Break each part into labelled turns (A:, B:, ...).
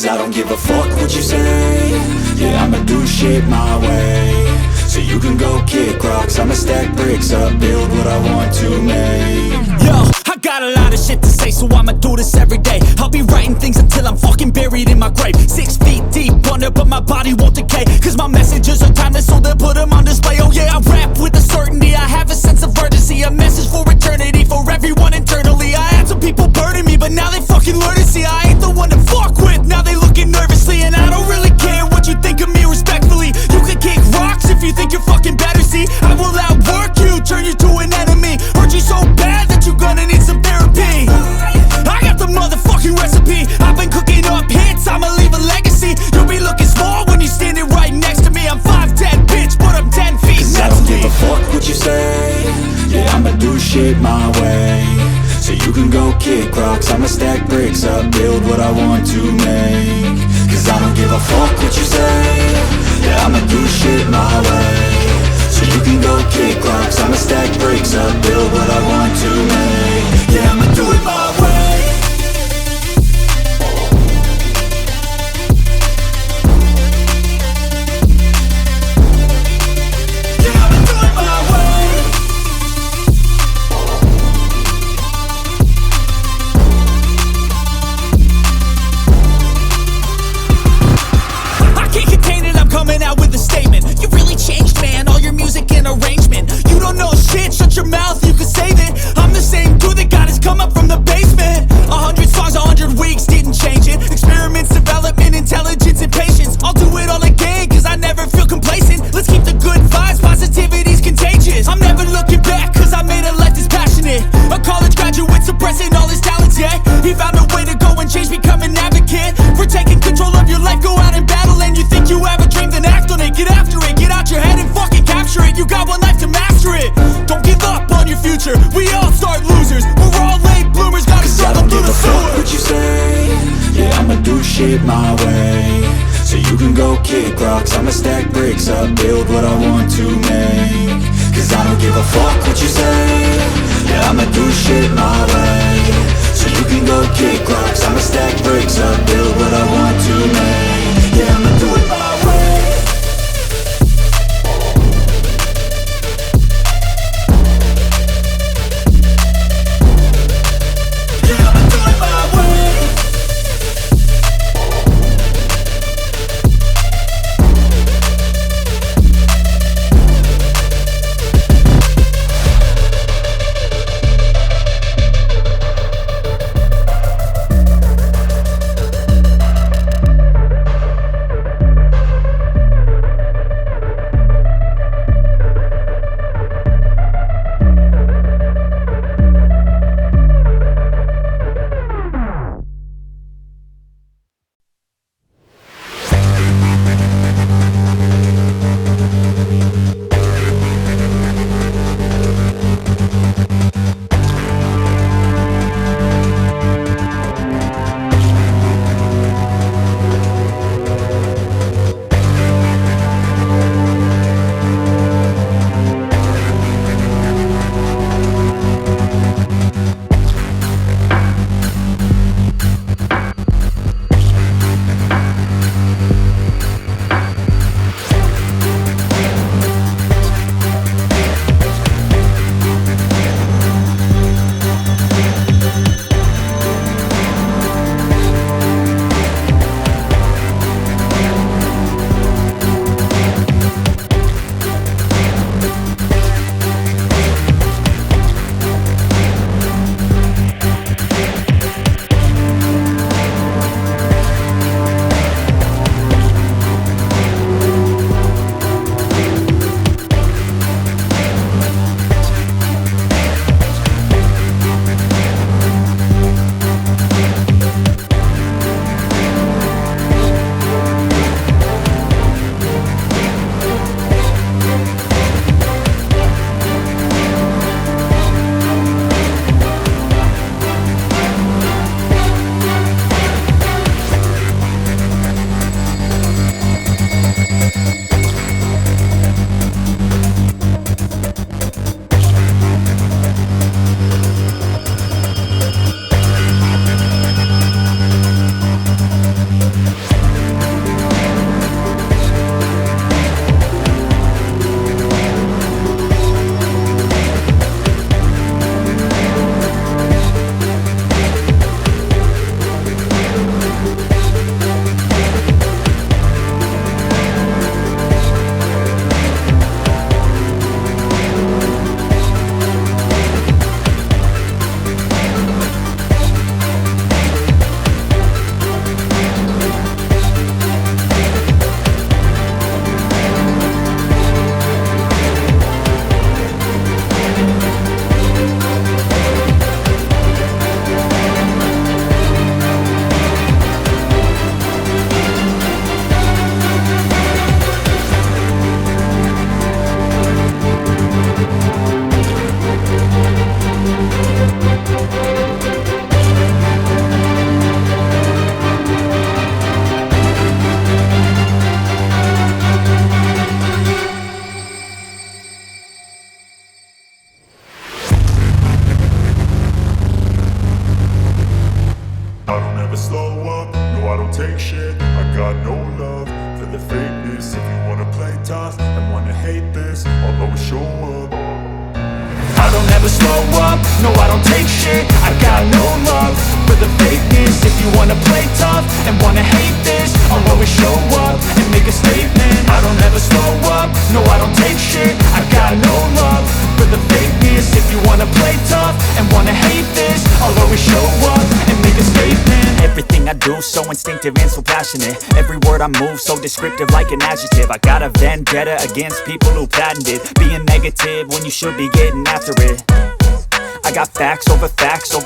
A: Cause I don't give a fuck what you say. Yeah, I'ma do shit my way. So you can go kick rocks, I'ma stack bricks up, build what I want to make.
B: Yo, I got a lot of shit to say, so I'ma do this every day. I'll be writing things until I'm fucking buried in my grave. 6 feet deep under, but my body won't decay. Cause my messages are timeless, so they'll put them on display. Oh yeah, I rap with a certainty, I have a sense of urgency. A message for eternity, for everyone internally. I had some people burning me, but now they fucking learn to see I ain't the one to fuck with, now they looking nervously. And I don't really care what you think of me respectfully. You can kick rocks if you think you're fucking better, see. I will outwork you, turn you to an enemy. Hurt you so bad that you're gonna need some therapy. I got the motherfucking recipe. I've been cooking up hits, I'ma leave a legacy. You'll be looking small when you're standing right next to me. I'm 5'10", bitch, but I'm 10 feet
A: Cause
B: next
A: I don't
B: to
A: give
B: me.
A: a fuck what you say. Yeah, I'ma do shit my way. So you can go kick rocks, I'ma stack bricks up, build what I want to make. Cause I don't give a fuck what you say. Yeah, I'ma do shit my way. So you can go kick rocks, I'ma stack bricks up, build what I want to make. Yeah, I'ma do it my way.
B: Coming out with a statement. You really changed, man, all your music and arrangement. You don't know shit, shut your mouth, you can save it. I'm the same dude that got his come up from the basement. 100 songs, 100 weeks, didn't change it. Experiments, development, intelligence, and patience. I'll do it all again, cause I never feel complacent. Let's keep the good vibes, positivity's contagious. I'm never looking back, cause I made a life that's passionate. A college graduate suppressing all his talents, yeah. He found a way to go and change, become an advocate. For taking control of your life, go out and battle. And you think you have a dream, then act on it. Get after it, get out your head and fucking capture it. You got one life to master it. Don't give up on your future, we all start losers. We're all late bloomers, gotta struggle through the sewer.
A: What you say? Yeah, I'ma do shit my way. So you can go kick rocks, I'ma stack bricks up, build what I want to make. Cause I don't give a fuck what you say. Yeah, I'ma do shit my way. So you can go kick rocks, I'ma stack bricks up, build what I want to make. Yeah, I'ma do it my way. Yeah, I'ma do it my way.
C: take shit. I got no love for the fakeness. If you wanna play tough and wanna hate this, I'll always show up.
B: I don't ever slow up, no I don't take shit. I got no love for the fakeness. If you wanna play tough and wanna hate this, I'll always show up and make a statement. I don't ever slow up, no I don't take shit. I got no love for the fakeness. If you wanna play tough and wanna hate this, I'll always show up and make a statement. Everything I do so instinctive and so passionate. Every word I move so descriptive like an adjective. I got a vendetta against people who patented being negative when you should be getting after it. I got facts over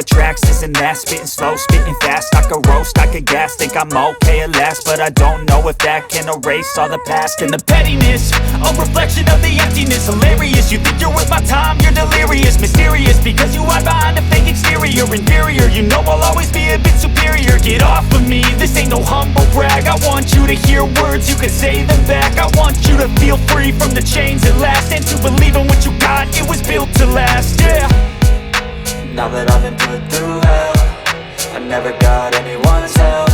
B: tracks, this and that. Spitting slow, spitting fast, I could roast, I could gas. Think I'm okay at last, but I don't know if that can erase all the past. And the pettiness, a reflection of the emptiness. Hilarious, you think you're worth my time, you're delirious. Mysterious, because you hide behind a fake exterior. Inferior, you know I'll always be a bit superior. Get off of me, this ain't no humble brag. I want you to hear words, you can say them back. I want you to feel free from the chains at last, and to believe in what you got, it was built to last, yeah.
A: Now that I've been put through hell, I never got anyone's help.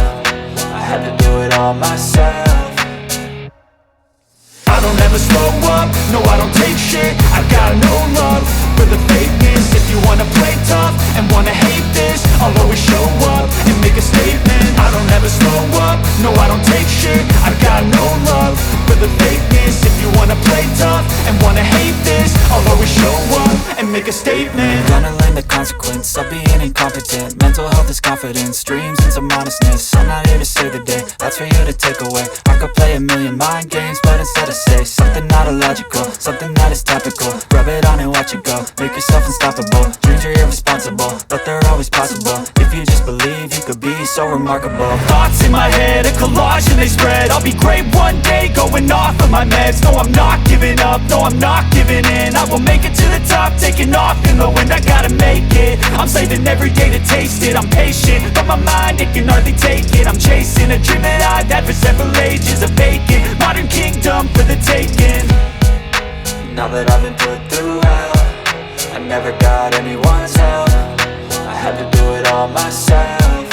A: I had to do it all myself.
B: I don't ever slow up, no I don't take shit. I got no love for the fakeness. If you wanna play tough and wanna hate this, I'll always show up and make a statement. I don't ever slow up, no I don't take shit. I got no love for the fakeness. If you wanna play tough and wanna hate this, I'll always show up and make a statement.
A: Gonna learn the consequence of being incompetent. Mental health is confidence, dreams and some honestness. I'm not here to save the day, that's for you to take away. I could play a million mind games, but instead I say something not illogical, something that is topical. Rub it on and watch it go, make yourself unstoppable. Dreams are irresponsible, but they're always possible. If you just believe, you could be so remarkable.
B: Thoughts in my head, a collage and they spread. I'll be great one day, going off of my meds. No, I'm not giving up, no, I'm not giving in. I will make it to the top, taking off in the wind. I gotta make it, I'm saving every day to taste it. I'm patient, but my mind, it can hardly take it. I'm chasing a dream that I've had for several ages. A vacant, modern kingdom for the taking.
A: Now that I've been put through hell, I never got anyone's help. I had to do it all myself.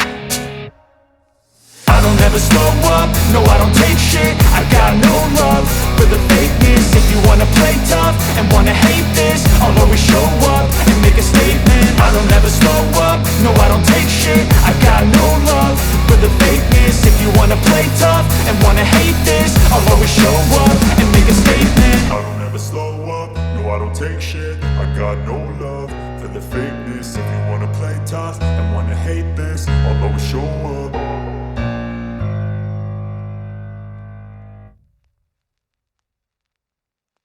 B: I don't ever slow up, no I don't take shit. I got no love for the fakeness. If you wanna play tough and wanna hate this, I'll always show up and make a statement. I don't ever slow up, no I don't take shit. I got no love for the fakeness. If you wanna play tough and wanna hate this, I'll always show up and make a statement.
C: I don't ever slow up, no I don't take shit. I got no love for the fakeness. If you wanna play tough and wanna hate this, I'll always show up.